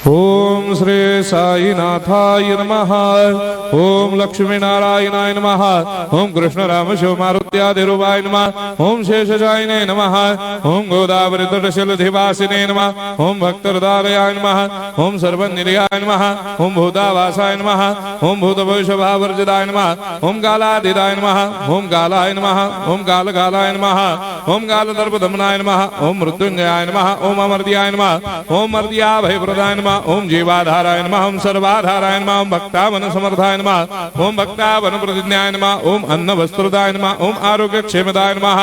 ओम श्री साईनाथाय नमः। ओम लक्ष्मी नारायणाय नमः। ओम कृष्ण राम शिव मारुत्यादिरूपाय नमः। ओम शेषशायिने नमः। ओम गोदावरी तटशिलधिवासिने नमः। ओम भक्तहृदयाय नमः। ओम सर्वनिलयाय नमः। ओम भूतावासाय नमः। ओम भूतभविष्यभावर्जिताय नमः। ओम कालातीताय नमः। ओम कालाय नमः। ओम कालकालाय नमः। ओम कालदर्पदमनाय नमः। ओम मृत्युंजयाय नमः। ओम अमर्त्याय नमः। ओम मर्त्याभयप्रदाय नमः। ओम जीवाधाराय नमः। ओम सर्वाधाराय नमः। ओम भक्तावन समर्थाय नमः। ओम भक्तावन प्रतिज्ञाय नमः। ओम अन्न वस्त्रदाय नमः। ओम आरोग्य क्षेमदाय नमः।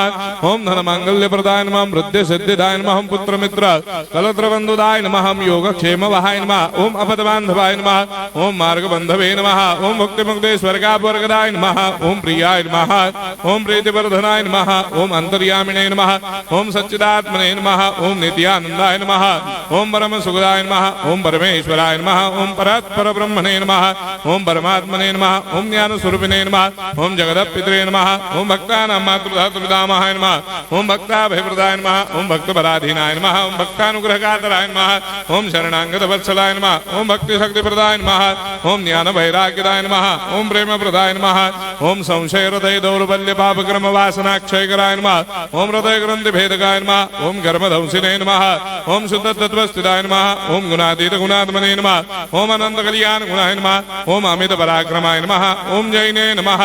ओम धन मांगल्य प्रदाय नमः। ओम वृद्धि सिद्धिदाय नमः। ओम पुत्र मित्र कलत्र बंधुदाय नमः। ओम योग क्षेम वहाय नमः। ओम अपद बांधवाय नमः। ओम मार्ग बंधवे नमः। ओम भक्ति मुक्ति स्वर्गापवर्गदाय नमः। ओम प्रियाय नमः। ओम प्रीतिवर्धनाय नमः। ओम अंतर्यामिने नमः। ओम सच्चिदात्मने नमः। ओम नित्यानंदाय नमः। ओम परम सुखदाय नमः। ओम परमेश्वराय नमः। ओम परात्पर ब्रह्मणे नमः। ओम परमात्मने नमः। ओम ज्ञान स्वरूपिणे नमः। ओम जगदपितरे नमः। ओम भक्तानां मातृधातुर्धामाय नमः। ओम भक्ताभयप्रदाय नमः। ओम भक्तपराधीनाय नमः। ओम भक्तानुग्रहकातराय नमः। ओम शरणागत वत्सलाय नमः। ओम भक्ति शक्ति प्रदाय नमः। ओम ज्ञान वैराग्यदाय नमः। ओम प्रेम प्रदाय नमः। ओम संशय हृदय दौर्बल्य पापक्रम वासना क्षयकराय नमः। ओम हृदय ग्रंथि भेदकाय नमः। ओम कर्मधंसिने नमः। ओम शुद्ध तत्वस्थिताय नमः। ओम गुणातीत गुणात्मने नमः। ओम अनंत कल्याण गुणाय नमः। ओम अमित पराक्रमाय नमः। ओम जैने नमः।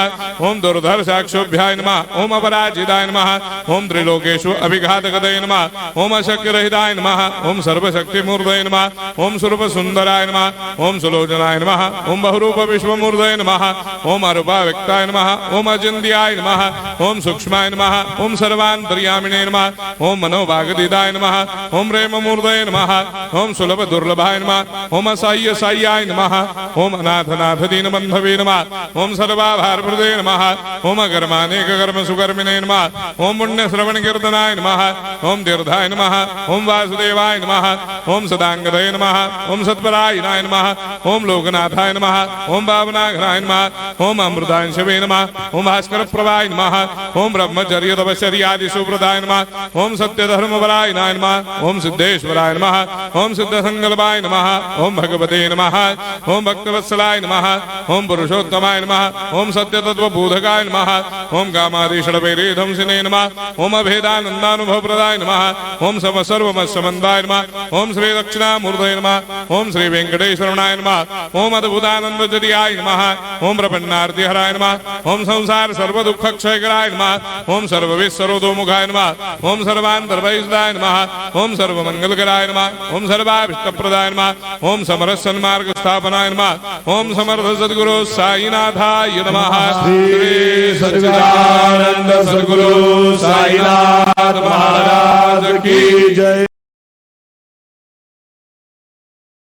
ओम दुर्धर्षाक्षोभ्याय नमः। ओम अपराजिताय नमः। ओम त्रिलोकेषु अभिघातगतये नमः। ओम अशक्य रहिताय नमः। ओम सर्वशक्तिमूर्तये नमः। ओम स्वरूप सुंदराय नमः। ओम सुलोचनाय नमः। ओम बहुरूप विश्वमूर्तये नमः। ओम अरूपाव्यक्ताय नमः। ओम अचिन्त्याय नमः। ओम सूक्ष्माय नमः। ओम सर्वान्तर्यामिने नमः। ओम मनोभागदिताय नमः। ओम प्रेममूर्तये नमः। ओम सुलभ दुर्लभाय नमः। ओम असाह्य साह्याय नमः। ओम अनाथनाथ दीनबन्धवे नमः। ओम सर्वाभारप्रदे नमः। ओम अकर्मानेक कर्म सुकर्मिणे नमः। ओम पुण्य श्रवण कीर्तनाय नमः। ओम तीर्थाय नमः। ओम वासुदेवाय नमः। ओम सदांगदये नमः। ओम सत्परायणाय नमः। ओम लोकनाथाय नमः। ओम भावनाघ्नाय नमः। ओम अमृताय शिवे नमः। ओम भास्कर प्रभाय नमः। ओम ब्रह्मचर्य तपश्चर्यादि सुप्रदाय नमः। ओम सत्य धर्मपरायणाय नमः। ओम सिद्धेश्वराय नमः। ओम सिद्ध संकल्पाय नमः। ओम भगवते नमः। ओम भक्तवत्सलाय नमः। ओम पुरुषोत्तमाय नमः। ओम सत्य तत्व बोधकाय नमः। ओम कामादिषडवैरे धंसिने नमः। ओम अभेदानंदानुभव प्रदाय नमः। ओम सर्वमस्समन्दाय नमः। ओम श्री दक्षिणामूर्तये नमः। ओम श्री वेंकटेश्वरनाय नमः। ओम अद्भुतानंदजटियाय नमः। ओम प्रपन्नार्ति हराय नमः। ओम संसार सर्व दुख क्षयकराय नमः। ओम सर्वविश्वरोधोमुखाय नमः। ओम सर्वांतर्भयदाय नमः। ओम सर्वमंगलकराय नमः। ओम सर्वाभिष्टप्रदाय नमः। ओम समरस सन्मार्ग स्थापनाय नमः। ओम समर्थ सद्गुरु साईनाथाय नमः। श्री सच्चिदानंद सद्गुरु साईनाथ